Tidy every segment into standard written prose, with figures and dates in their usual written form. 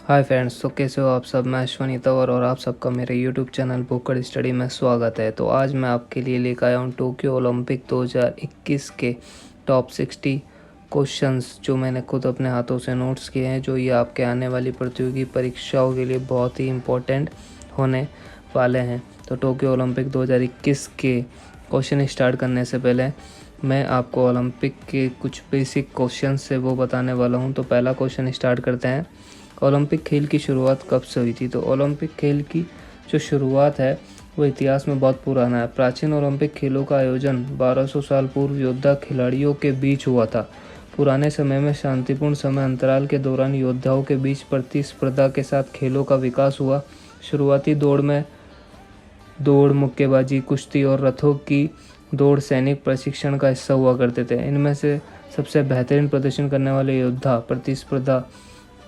Hi friends, तो कैसे हो आप सब। मैं अश्वनी तंवर और आप सबका मेरे यूट्यूब चैनल बुकड़ स्टडी में स्वागत है। तो आज मैं आपके लिए लेकर आया हूँ टोक्यो ओलंपिक 2021 के टॉप 60 क्वेश्चंस जो मैंने खुद अपने हाथों से नोट्स किए हैं, जो ये आपके आने वाली प्रतियोगी परीक्षाओं के लिए बहुत ही इम्पोर्टेंट होने वाले हैं। तो टोक्यो ओलंपिक 2021 के क्वेश्चन स्टार्ट करने से पहले मैं आपको ओलंपिक के कुछ बेसिक क्वेश्चन से वो बताने वाला हूँ। तो पहला क्वेश्चन स्टार्ट करते हैं। ओलंपिक खेल की शुरुआत कब से हुई थी। तो ओलंपिक खेल की जो शुरुआत है वो इतिहास में बहुत पुराना है। प्राचीन ओलंपिक खेलों का आयोजन 1200 साल पूर्व योद्धा खिलाड़ियों के बीच हुआ था। पुराने समय में शांतिपूर्ण समय अंतराल के दौरान योद्धाओं के बीच प्रतिस्पर्धा के साथ खेलों का विकास हुआ। शुरुआती दौड़, मुक्केबाजी, कुश्ती और रथों की दौड़ सैनिक प्रशिक्षण का हिस्सा हुआ करते थे। इनमें से सबसे बेहतरीन प्रदर्शन करने वाले योद्धा प्रतिस्पर्धा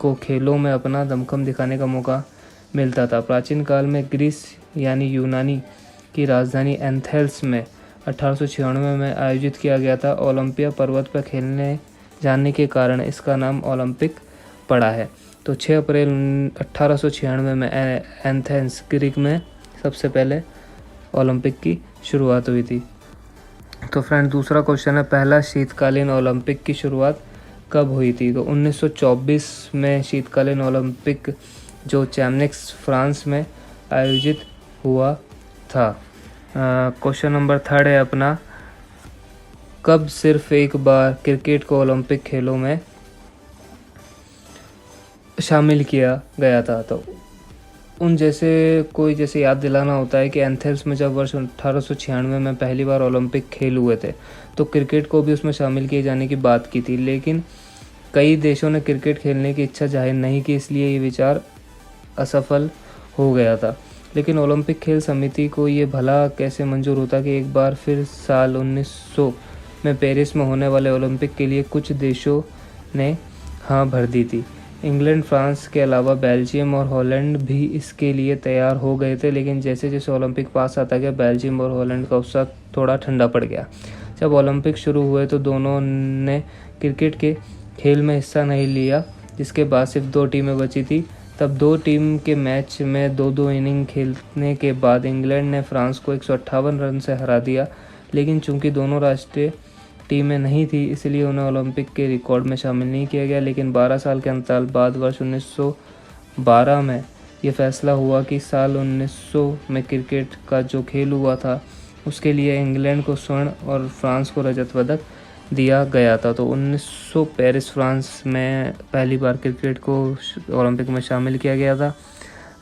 को खेलों में अपना दमखम दिखाने का मौका मिलता था। प्राचीन काल में ग्रीस यानी यूनानी की राजधानी एथेंस में 1896 में आयोजित किया गया था। ओलंपिया पर्वत पर खेलने जाने के कारण इसका नाम ओलंपिक पड़ा है। तो 6 अप्रैल 1896 में एथेंस ग्रीक में सबसे पहले ओलंपिक की शुरुआत हुई थी। तो फ्रेंड, दूसरा क्वेश्चन है, पहला शीतकालीन ओलंपिक की शुरुआत कब हुई थी। तो 1924 में शीतकालीन ओलंपिक जो चैम्निक्स फ्रांस में आयोजित हुआ था। क्वेश्चन नंबर 3 है अपना, कब सिर्फ एक बार क्रिकेट को ओलंपिक खेलों में शामिल किया गया था। तो जैसे याद दिलाना होता है कि एथेंस में जब वर्ष 1896 में पहली बार ओलंपिक खेल हुए थे तो क्रिकेट को भी उसमें शामिल किए जाने की बात की थी, लेकिन कई देशों ने क्रिकेट खेलने की इच्छा जाहिर नहीं की, इसलिए ये विचार असफल हो गया था। लेकिन ओलंपिक खेल समिति को ये भला कैसे मंजूर होता कि एक बार फिर साल 1900 में पेरिस में होने वाले ओलंपिक के लिए कुछ देशों ने हाँ भर दी थी। इंग्लैंड, फ्रांस के अलावा बेल्जियम और हॉलैंड भी इसके लिए तैयार हो गए थे, लेकिन जैसे जैसे ओलंपिक पास आता गया बेल्जियम और हॉलैंड का उत्साह थोड़ा ठंडा पड़ गया। जब ओलंपिक शुरू हुए तो दोनों ने क्रिकेट के खेल में हिस्सा नहीं लिया, जिसके बाद सिर्फ 2 टीमें बची थी। तब 2 टीम के मैच में 2-2 इनिंग खेलने के बाद इंग्लैंड ने फ्रांस को 158 रन से हरा दिया, लेकिन चूंकि दोनों राष्ट्रीय टीमें नहीं थी इसलिए उन्हें ओलंपिक के रिकॉर्ड में शामिल नहीं किया गया। लेकिन 12 साल के अंतराल बाद वर्ष 1912 में यह फैसला हुआ कि साल 1900 में क्रिकेट का जो खेल हुआ था उसके लिए इंग्लैंड को स्वर्ण और फ्रांस को रजत पदक दिया गया था। तो 1900 पेरिस फ्रांस में पहली बार क्रिकेट को ओलंपिक में शामिल किया गया था।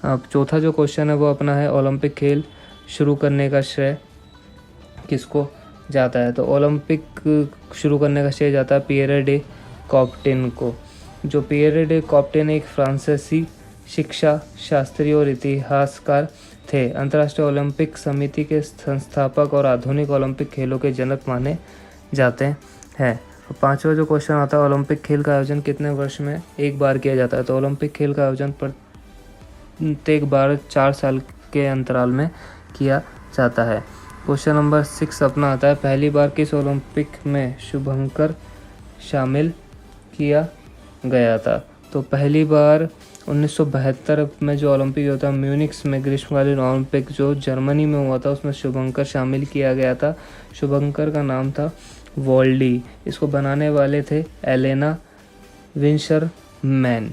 अब चौथा जो क्वेश्चन है वो अपना है, ओलंपिक खेल शुरू करने का श्रेय किसको जाता है। तो ओलंपिक शुरू करने का श्रेय जाता है पियरे डे कॉप्टिन को। जो पियरे डे कॉप्टिन एक फ्रांसीसी शिक्षा शास्त्री और इतिहासकार थे। अंतर्राष्ट्रीय ओलंपिक समिति के संस्थापक और आधुनिक ओलंपिक खेलों के जनक माने जाते हैं। और 5वां जो क्वेश्चन आता है, ओलंपिक खेल का आयोजन कितने वर्ष में एक बार किया जाता है। तो ओलंपिक खेल का आयोजन प्रत्येक बार 4 साल के अंतराल में किया जाता है। क्वेश्चन नंबर 6 अपना आता है, पहली बार किस ओलंपिक में शुभंकर शामिल किया गया था। तो पहली बार 1972 में जो ओलंपिक होता है म्यूनिक्स में ग्रीष्मकालीन ओलंपिक जो जर्मनी में हुआ था उसमें शुभंकर शामिल किया गया था। शुभंकर का नाम था वॉल्डी। इसको बनाने वाले थे एलेना विंशरमैन।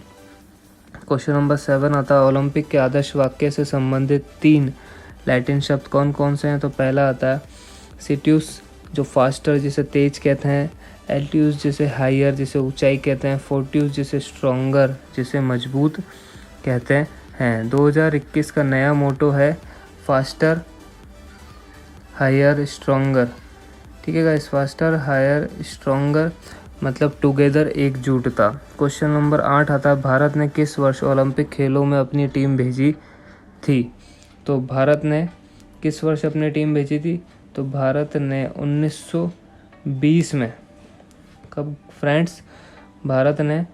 क्वेश्चन नंबर 7 आता है, ओलंपिक के आदर्श वाक्य से संबंधित 3 लैटिन शब्द कौन कौन से हैं। तो पहला आता है सिट्यूस जो फास्टर जिसे तेज कहते हैं, एल्ट्यूस जिसे हायर जिसे ऊंचाई कहते हैं, फोर्ट्यूस जिसे स्ट्रॉन्गर जिसे मजबूत कहते हैं। 2021 का नया मोटो है फास्टर हायर स्ट्रॉन्गर। ठीक है गाइस, फास्टर हायर स्ट्रॉन्गर मतलब टुगेदर एकजुटता। क्वेश्चन नंबर 8 आता है, भारत ने किस वर्ष ओलंपिक खेलों में अपनी टीम भेजी थी। तो भारत ने किस वर्ष अपनी टीम भेजी थी। तो भारत ने 1920 में, कब फ्रेंड्स, भारत ने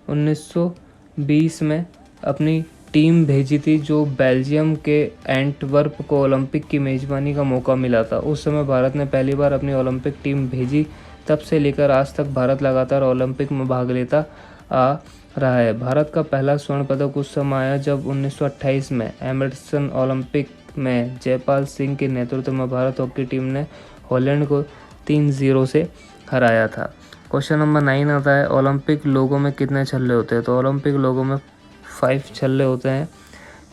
1920 में अपनी टीम भेजी थी जो बेल्जियम के एंटवर्प को ओलंपिक की मेज़बानी का मौका मिला था। उस समय भारत ने पहली बार अपनी ओलंपिक टीम भेजी। तब से लेकर आज तक भारत लगातार ओलंपिक में भाग लेता आ रहा है। भारत का पहला स्वर्ण पदक उस समय आया जब 1928 में एमर्सन ओलंपिक में जयपाल सिंह के नेतृत्व में भारत हॉकी टीम ने हॉलैंड को 3-0 से हराया था। क्वेश्चन नंबर 9 आता है, ओलंपिक लोगों में कितने छल्ले होते हैं? तो ओलंपिक लोगों में 5 छल्ले होते हैं।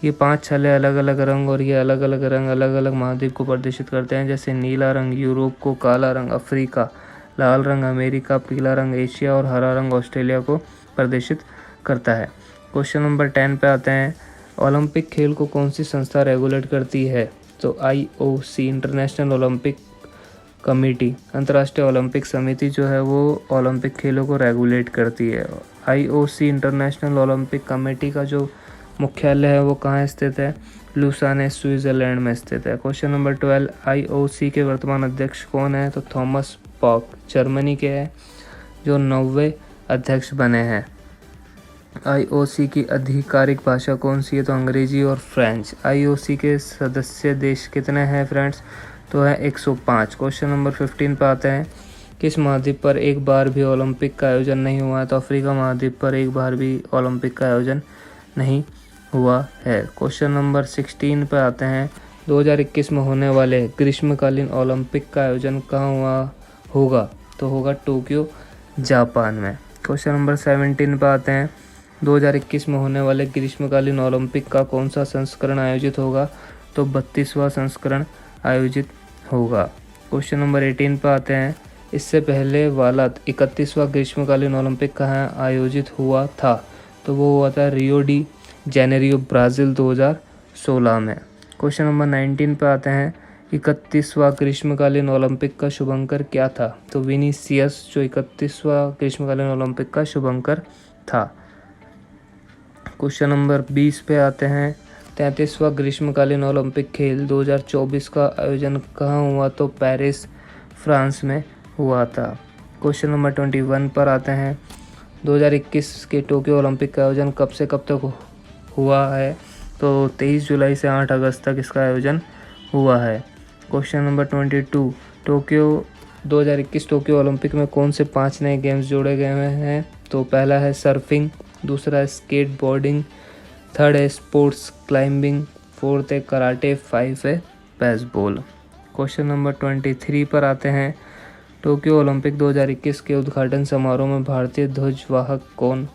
ये 5 छल्ले अलग अलग रंग और ये अलग अलग रंग अलग अलग महाद्वीप को प्रदर्शित करते हैं। जैसे नीला रंग यूरोप को, काला रंग अफ्रीका, लाल रंग अमेरिका, पीला रंग एशिया और हरा रंग ऑस्ट्रेलिया को प्रदर्शित करता है। क्वेश्चन नंबर 10 पे आते हैं, ओलंपिक खेल को कौन सी संस्था रेगुलेट करती है? तो IOC इंटरनेशनल ओलंपिक कमेटी, अंतर्राष्ट्रीय ओलंपिक समिति जो है वो ओलंपिक खेलों को रेगुलेट करती है। IOC इंटरनेशनल ओलंपिक कमेटी का जो मुख्यालय है वो कहाँ स्थित है? लुसाने स्विट्जरलैंड में स्थित है। क्वेश्चन नंबर 12, IOC के वर्तमान अध्यक्ष कौन है? तो थॉमस बॉक जर्मनी के हैं जो 90वें अध्यक्ष बने हैं। IOC की आधिकारिक भाषा कौन सी है? तो अंग्रेजी और फ्रेंच। IOC के सदस्य देश कितने हैं फ्रेंड्स? तो है 105। क्वेश्चन नंबर 15 पे आते हैं, किस महाद्वीप पर एक बार भी ओलंपिक का आयोजन नहीं हुआ है? तो अफ्रीका महाद्वीप पर एक बार भी ओलंपिक का आयोजन नहीं हुआ है। क्वेश्चन नंबर 16 पे आते हैं, 2021 में होने वाले ग्रीष्मकालीन ओलंपिक का आयोजन कहाँ होगा? तो होगा टोक्यो जापान में। क्वेश्चन नंबर 17 पे आते हैं, 2021 में होने वाले ग्रीष्मकालीन ओलंपिक का कौन सा संस्करण आयोजित होगा? तो 32वां संस्करण आयोजित होगा। क्वेश्चन नंबर 18 पे आते हैं, इससे पहले वाला 31वां ग्रीष्मकालीन ओलंपिक कहाँ आयोजित हुआ था? तो वो हुआ था रियो डी जेनेरियो ब्राज़ील 2016 में। क्वेश्चन नंबर 19 पे आते हैं, 31वां ग्रीष्मकालीन ओलंपिक का शुभंकर क्या था? तो विनीसियस जो 31वां ग्रीष्मकालीन ओलंपिक का शुभंकर था। क्वेश्चन नंबर 20 पे आते हैं, 33वां ग्रीष्मकालीन ओलंपिक खेल 2024 का आयोजन कहाँ हुआ? तो पेरिस फ्रांस में हुआ था। क्वेश्चन नंबर 21 पर आते हैं, 2021 के टोक्यो ओलंपिक का आयोजन कब से कब तक हुआ है? तो 23 जुलाई से 8 अगस्त तक इसका आयोजन हुआ है। क्वेश्चन नंबर 22, 2021 टोक्यो ओलंपिक में कौन से 5 नए गेम्स जोड़े गए हैं? तो पहला है सर्फिंग, दूसरा है स्केट बोर्डिंग, थर्ड है स्पोर्ट्स क्लाइंबिंग, फोर्थ है कराटे, 5 है बेसबॉल। क्वेश्चन नंबर 23 पर आते हैं, टोक्यो ओलंपिक 2021 के उद्घाटन समारोह में भारतीय ध्वजवाहक कौन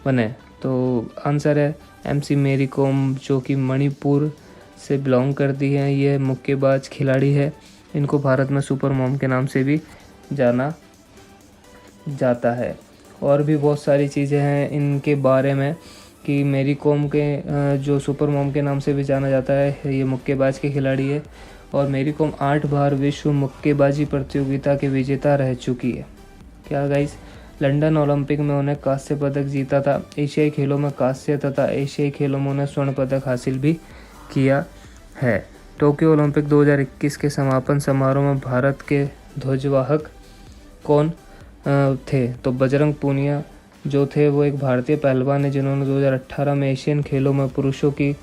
बने? तो आंसर है MC मेरी कॉम जो कि मणिपुर से बिलोंग करती हैं। ये मुक्केबाज खिलाड़ी है। इनको भारत में सुपर मॉम के नाम से भी जाना जाता है। और भी बहुत सारी चीज़ें हैं इनके बारे में कि मेरी कॉम के जो सुपर मॉम के नाम से भी जाना जाता है, ये मुक्केबाज के खिलाड़ी है। और मेरी कॉम 8 बार विश्व मुक्केबाजी प्रतियोगिता के विजेता रह चुकी है। क्या गाइस, लंदन ओलंपिक में उन्हें कांस्य पदक जीता था। एशियाई खेलों में कांस्य तथा एशियाई खेलों में उन्हें स्वर्ण पदक हासिल भी किया है। टोक्यो ओलंपिक 2021 के समापन समारोह में भारत के ध्वजवाहक कौन थे? तो बजरंग पूनिया जो थे वो एक भारतीय पहलवान है जिन्होंने 2018 में एशियन खेलों में पुरुषों की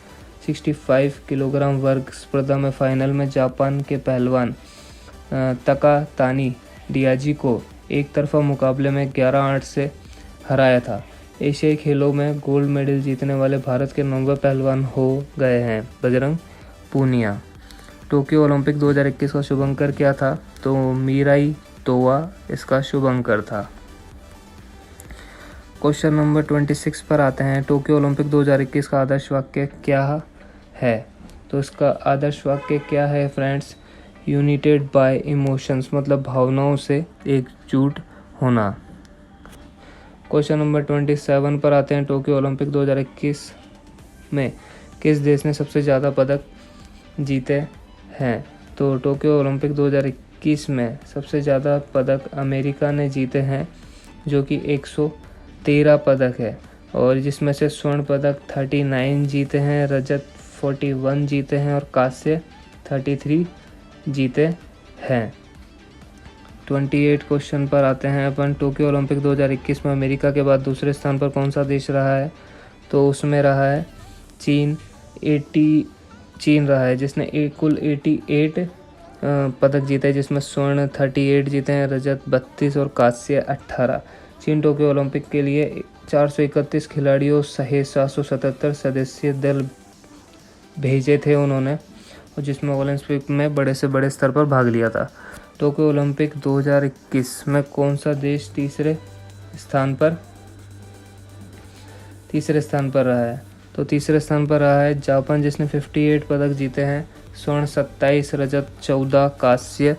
65 किलोग्राम वर्ग स्पर्धा में फाइनल में जापान के पहलवान तकातानी डियाजी को एक तरफा मुकाबले में 11-8 से हराया था। एशियाई खेलों में गोल्ड मेडल जीतने वाले भारत के 9वें पहलवान हो गए हैं बजरंग पूनिया। टोक्यो ओलंपिक 2021 का शुभंकर क्या था? तो मीराई तोवा इसका शुभंकर था। क्वेश्चन नंबर 26 पर आते हैं, टोक्यो ओलंपिक 2021 का आदर्श वाक्य क्या है? तो इसका आदर्श वाक्य क्या है फ्रेंड्स? यूनाइटेड बाय इमोशंस, मतलब भावनाओं से एकजुट होना। क्वेश्चन नंबर 27 पर आते हैं, टोक्यो ओलंपिक 2021 में किस देश ने सबसे ज़्यादा पदक जीते हैं? तो टोक्यो ओलंपिक 2021 में सबसे ज़्यादा पदक अमेरिका ने जीते हैं जो कि 113 पदक है, और जिसमें से स्वर्ण पदक 39 जीते हैं, रजत 41 जीते हैं और कांस्य 33 जीते हैं। 28 क्वेश्चन पर आते हैं अपन, टोक्यो ओलंपिक 2021 में अमेरिका के बाद दूसरे स्थान पर कौन सा देश रहा है? तो उसमें रहा है चीन रहा है जिसने कुल 88 पदक जीते हैं, जिसमें स्वर्ण 38 जीते हैं, रजत 32 और कांस्य 18। चीन टोक्यो ओलंपिक के लिए 431 खिलाड़ियों सहित 777 सदस्यीय दल भेजे थे उन्होंने, और जिसमें ओलंपिक में बड़े से बड़े स्तर पर भाग लिया था। टोक्यो ओलंपिक 2021 में कौन सा देश तीसरे स्थान पर रहा है? तो तीसरे स्थान पर रहा है जापान, जिसने 58 पदक जीते हैं। स्वर्ण 27, रजत 14, कांस्य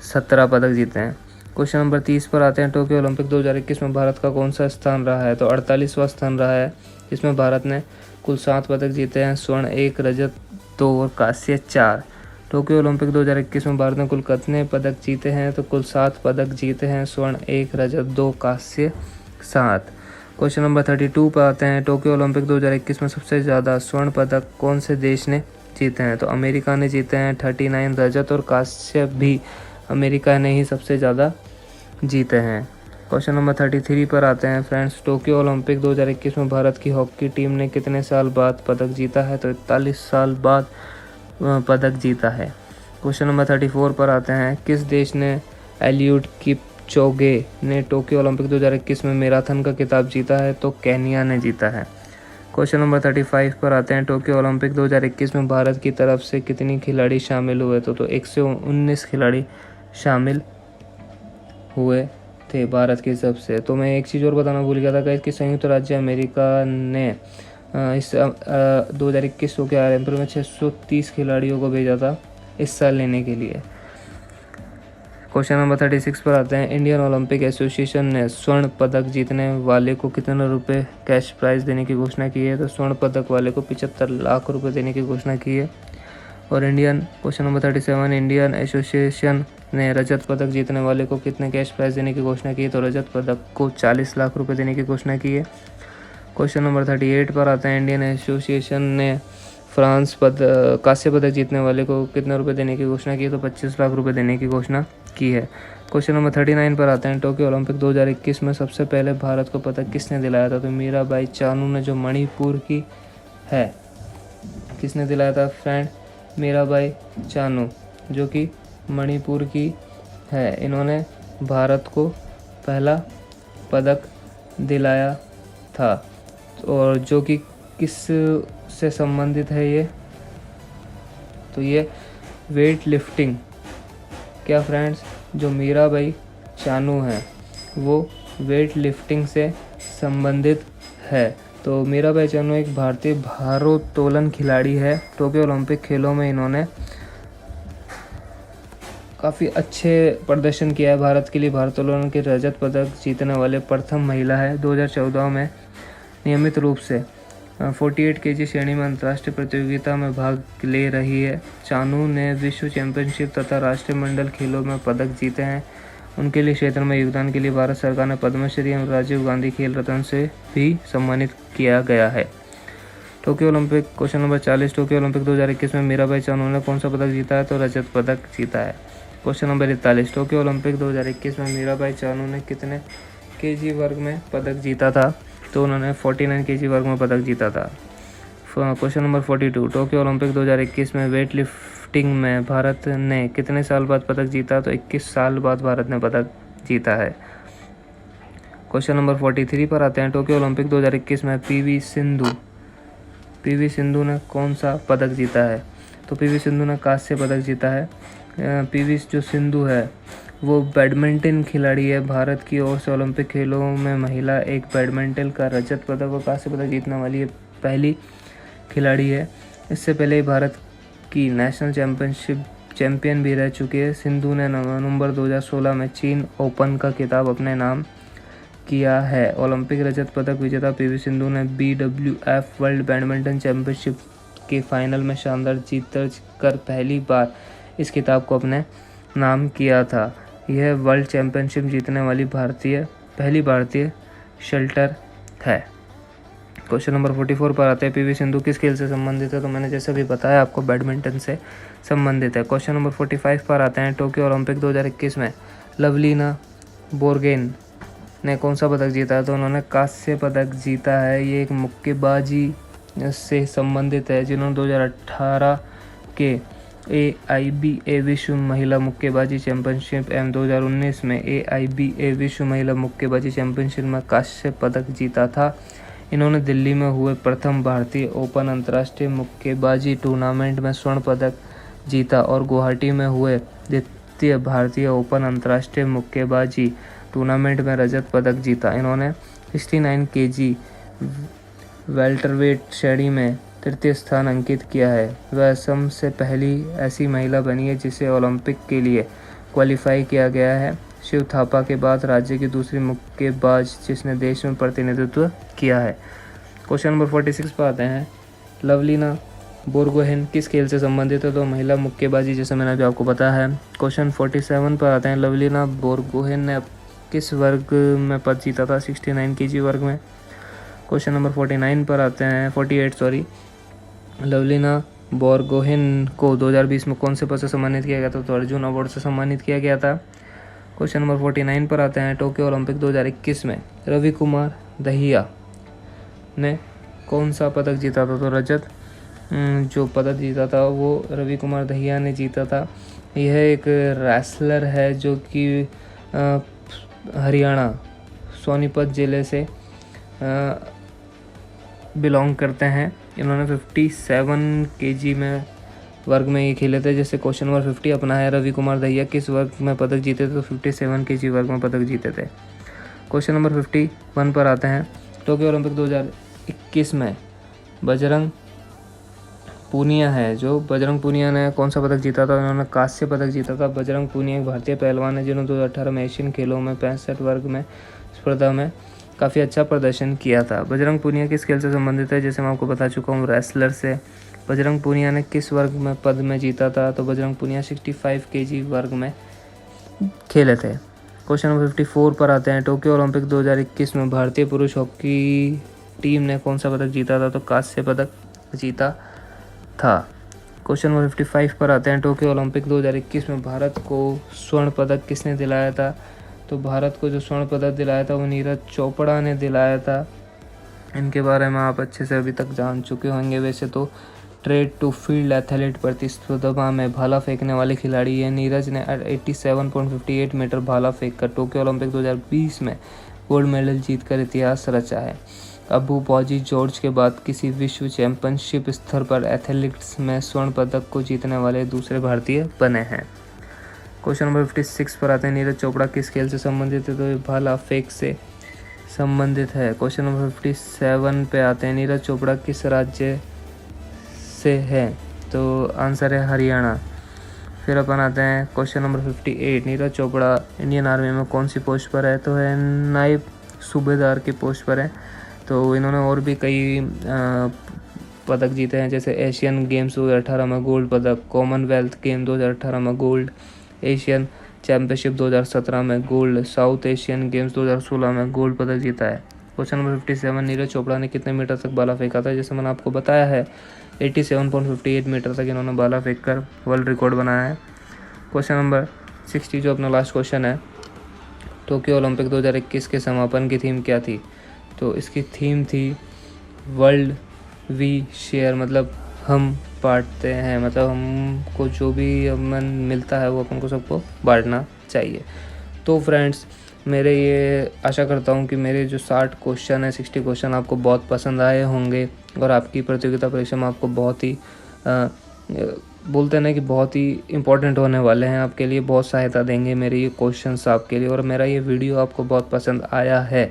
17 पदक जीते हैं। क्वेश्चन नंबर 30 पर आते हैं। टोक्यो ओलंपिक 2021 में भारत का कौन सा स्थान रहा है? तो 48वां स्थान रहा है, जिसमें भारत ने कुल 7 पदक जीते हैं। स्वर्ण 1, रजत 2 और कांस्य 4। टोक्यो ओलंपिक 2021 में भारत ने कुल कितने पदक जीते हैं? तो कुल 7 पदक जीते हैं। स्वर्ण 1, रजत 2, कांस्य 7। क्वेश्चन नंबर 32 पर आते हैं। टोक्यो ओलंपिक 2021 में सबसे ज़्यादा स्वर्ण पदक कौन से देश ने जीते हैं? तो अमेरिका ने जीते हैं 39 रजत, और कांस्य भी अमेरिका ने ही सबसे ज़्यादा जीते हैं। क्वेश्चन नंबर 33 पर आते हैं फ्रेंड्स। टोक्यो ओलंपिक 2021 में भारत की हॉकी टीम ने कितने साल बाद पदक जीता है? तो 41 साल बाद पदक जीता है। क्वेश्चन नंबर 34 पर आते हैं। किस देश ने एलियूड किपचोगे ने टोक्यो ओलंपिक 2021 में मैराथन का खिताब जीता है? तो केन्या ने जीता है। क्वेश्चन नंबर 35 पर आते हैं। टोक्यो ओलंपिक 2021 में भारत की तरफ से कितनी खिलाड़ी शामिल हुए? तो 119 खिलाड़ी शामिल हुए थे भारत की तरफ से। तो मैं एक चीज़ और बताना भूल गया था कि संयुक्त राज्य अमेरिका ने इस 2021 टोक्यो ओलंपिक में 630 खिलाड़ियों को भेजा था हिस्सा लेने के लिए। क्वेश्चन नंबर 36 पर आते हैं। इंडियन ओलंपिक एसोसिएशन ने स्वर्ण पदक जीतने वाले को कितने रुपए कैश प्राइज देने की घोषणा की है? तो स्वर्ण पदक वाले को 75 लाख रुपए देने की घोषणा की है। और क्वेश्चन नंबर 37, इंडियन एसोसिएशन ने रजत पदक जीतने वाले को कितने कैश प्राइज देने की घोषणा की है? तो रजत पदक को 40 लाख रुपए देने की घोषणा की है। क्वेश्चन नंबर 38 पर आते हैं। इंडियन एसोसिएशन ने फ्रांस कांस्य पदक जीतने वाले को कितने रुपए देने की घोषणा की है? तो 25 लाख रुपए देने की घोषणा की है। क्वेश्चन नंबर 39 पर आते हैं। टोक्यो ओलंपिक 2021 में सबसे पहले भारत को पदक किसने दिलाया था? तो मीराबाई चानू ने, जो मणिपुर की है। किसने दिलाया था फ्रेंड? मीराबाई चानू, जो कि मणिपुर की है। इन्होंने भारत को पहला पदक दिलाया था। और जो कि किस से संबंधित है ये? तो ये वेट लिफ्टिंग। क्या फ्रेंड्स? जो मीराबाई चानू है वो वेट लिफ्टिंग से संबंधित है। तो मीराबाई चानू एक भारतीय भारोत्तोलन खिलाड़ी है। टोक्यो ओलंपिक खेलों में इन्होंने काफ़ी अच्छे प्रदर्शन किया है भारत के लिए। भारोत्तोलन के रजत पदक जीतने वाले प्रथम महिला है। 2014 में नियमित रूप से 48 kg श्रेणी में अंतर्राष्ट्रीय प्रतियोगिता में भाग ले रही है। चानू ने विश्व चैंपियनशिप तथा राष्ट्रीय मंडल खेलों में पदक जीते हैं। उनके लिए क्षेत्र में योगदान के लिए भारत सरकार ने पद्मश्री एवं राजीव गांधी खेल रत्न से भी सम्मानित किया गया है। Tokyo Olympic question number 40। Tokyo Olympic 2021 में मीराबाई चानू ने कौन सा पदक जीता है? तो रजत पदक जीता है। Question number 41। टोक्यो ओलंपिक 2021 में मीराबाई चानू ने कितने केजी वर्ग में पदक जीता था? तो उन्होंने 49 kg वर्ग में पदक जीता था। Question number 42। टोक्यो ओलंपिक 2021 में वेट लिफ्टिंग में भारत ने कितने साल बाद पदक जीता? तो 21 साल बाद भारत ने पदक जीता है। क्वेश्चन नंबर 43 पर आते हैं। टोक्यो ओलंपिक 2021 में पीवी सिंधु ने कौन सा पदक जीता है? तो पीवी सिंधु ने कांस्य पदक जीता है। पीवी जो सिंधु है वो बैडमिंटन खिलाड़ी है। भारत की ओर से ओलंपिक खेलों में महिला एक बैडमिंटन का रजत पदक और कांस्य पदक जीतने वाली ये पहली खिलाड़ी है। इससे पहले भारत की नेशनल चैंपियन भी रह चुकी है। सिंधु ने नवंबर 2016 में चीन ओपन का खिताब अपने नाम किया है। ओलंपिक रजत पदक विजेता पीवी सिंधु ने BWF वर्ल्ड बैडमिंटन चैंपियनशिप के फाइनल में शानदार जीत दर्ज कर पहली बार इस खिताब को अपने नाम किया था। यह वर्ल्ड चैंपियनशिप जीतने वाली पहली भारतीय शटलर है। क्वेश्चन नंबर 44 पर आते हैं। पीवी सिंधु किस खेल से संबंधित है? तो मैंने जैसा भी बताया आपको, बैडमिंटन से संबंधित है। क्वेश्चन नंबर 45 पर आते हैं। टोक्यो ओलंपिक 2021 में लवलीना बोर्गोहेन ने कौन सा पदक जीता है? तो उन्होंने कांस्य पदक जीता है। ये एक मुक्केबाजी से संबंधित है जिन्होंने 2018 के AIBA विश्व महिला मुक्केबाजी चैंपियनशिप एवं 2019 में AIBA विश्व महिला मुक्केबाजी चैंपियनशिप में कांस्य पदक जीता था। इन्होंने दिल्ली में हुए प्रथम भारतीय ओपन अंतर्राष्ट्रीय मुक्केबाजी टूर्नामेंट में स्वर्ण पदक जीता और गुवाहाटी में हुए द्वितीय भारतीय ओपन अंतर्राष्ट्रीय मुक्केबाजी टूर्नामेंट में रजत पदक जीता। इन्होंने 69 kg वेल्टरवेट श्रेणी में तृतीय स्थान अंकित किया है। वह असम से पहली ऐसी महिला बनी है जिसे ओलंपिक के लिए क्वालिफाई किया गया है। शिव थापा के बाद राज्य की दूसरी मुक्केबाज जिसने देश में प्रतिनिधित्व किया है। क्वेश्चन नंबर 46 पर आते हैं। लवलीना बोरगोहेन किस खेल से संबंधित है? तो महिला मुक्केबाजी, जैसे मैंने अभी आपको पता है। क्वेश्चन 47 पर आते हैं। लवलीना बोरगोहेन ने किस वर्ग में पद जीता था? 69 kg वर्ग में। क्वेश्चन नंबर 49 पर आते हैं। 48 सॉरी। लवलीना बोरगोहेन को 2020 में कौन से पद से सम्मानित किया गया था? तो अर्जुन अवार्ड से सम्मानित किया गया था। क्वेश्चन नंबर 49 पर आते हैं। टोक्यो ओलंपिक 2021 में रवि कुमार दहिया ने कौन सा पदक जीता था? तो रजत जो पदक जीता था वो रवि कुमार दहिया ने जीता था। यह एक रेसलर है जो कि हरियाणा सोनीपत ज़िले से बिलोंग करते हैं। इन्होंने 57 kg में वर्ग में ये खेले थे। जैसे क्वेश्चन नंबर 50 अपना है, रवि कुमार दहिया किस वर्ग में पदक जीते थे? तो 57 kg वर्ग में पदक जीते थे। क्वेश्चन नंबर 51 पर आते हैं। टोक्यो ओलंपिक 2021 में बजरंग पूनिया है, जो बजरंग पूनिया ने कौन सा पदक जीता था? उन्होंने कांस्य पदक जीता था। बजरंग पूनिया एक भारतीय पहलवान है जिन्होंने 2018 में एशियन खेलों में 65 वर्ग में स्पर्धा में काफ़ी अच्छा प्रदर्शन किया था। बजरंग पूनिया किस खेल से संबंधित है? जैसे मैं आपको बता चुका हूँ, रेसलर से। बजरंग पूनिया ने किस वर्ग में पद में जीता था? तो बजरंग पूनिया 65 kg वर्ग में खेले थे। क्वेश्चन नंबर 54 पर आते हैं। टोक्यो ओलंपिक 2021 में भारतीय पुरुष हॉकी टीम ने कौन सा पदक जीता था? तो कांस्य पदक जीता था। क्वेश्चन नंबर 55 पर आते हैं। टोक्यो ओलंपिक 2021 में भारत को स्वर्ण पदक किसने दिलाया था? तो भारत को जो स्वर्ण पदक दिलाया था वो नीरज चोपड़ा ने दिलाया था। इनके बारे में आप अच्छे से अभी तक जान चुके होंगे। वैसे तो ट्रेड टू फील्ड एथलीट प्रतिस्पर्धा में भाला फेंकने वाले खिलाड़ी हैं। नीरज ने 87.58 मीटर भाला फेंक कर टोक्यो ओलंपिक 2020 में गोल्ड मेडल जीतकर इतिहास रचा है। अबू बॉजी जॉर्ज के बाद किसी विश्व चैंपियनशिप स्तर पर एथलेटिक्स में स्वर्ण पदक को जीतने वाले दूसरे भारतीय बने हैं। क्वेश्चन नंबर 56 पर आते हैं। नीरज चोपड़ा किस खेल से संबंधित है? तो ये भाला फेंक से संबंधित है। क्वेश्चन नंबर 57 पे आते हैं। नीरज चोपड़ा किस राज्य से है? तो आंसर है हरियाणा। फिर अपन आते हैं question number 58। Neeraj Chopra Indian army में कौन सी पोस्ट पर है? तो है नायब सूबेदार की पोस्ट पर है। तो इन्होंने और भी कई पदक जीते हैं, जैसे एशियन गेम्स 2018 में गोल्ड पदक, कॉमनवेल्थ गेम 2018 में गोल्ड, एशियन चैम्पियनशिप 2017 में गोल्ड, साउथ एशियन गेम्स 2016 में गोल्ड पदक जीता है। Question number 57। नीरज चोपड़ा ने कितने मीटर तक भाला फेंका था? जैसे मैंने आपको बताया है 87.58 मीटर तक इन्होंने भाला फेंक कर वर्ल्ड रिकॉर्ड बनाया है। क्वेश्चन नंबर 60 जो अपना लास्ट क्वेश्चन है। टोक्यो ओलंपिक 2021 के समापन की थीम क्या थी? तो इसकी थीम थी वर्ल्ड वी शेयर, मतलब हम बांटते हैं, मतलब हमको जो भी अमन मिलता है वो अपन को सबको बांटना चाहिए। तो फ्रेंड्स, मेरे ये आशा करता हूँ कि मेरे जो 60 क्वेश्चन है, 60 क्वेश्चन आपको बहुत पसंद आए होंगे और आपकी प्रतियोगिता परीक्षा में आपको बहुत ही बोलते हैं ना कि बहुत ही इम्पोर्टेंट होने वाले हैं। आपके लिए बहुत सहायता देंगे मेरे ये क्वेश्चंस आपके लिए, और मेरा ये वीडियो आपको बहुत पसंद आया है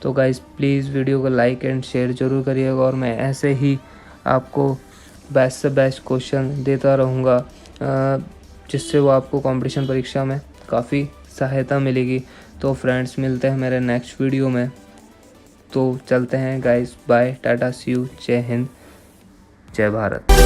तो गाइज़ प्लीज़ वीडियो को लाइक एंड शेयर ज़रूर करिएगा, और मैं ऐसे ही आपको बेस्ट से बेस्ट क्वेश्चन देता रहूँगा जिससे वो आपको कंपटीशन परीक्षा में काफ़ी सहायता मिलेगी। तो फ्रेंड्स, मिलते हैं मेरे नेक्स्ट वीडियो में। तो चलते हैं guys, bye, tata, see you, जय हिंद, जय भारत।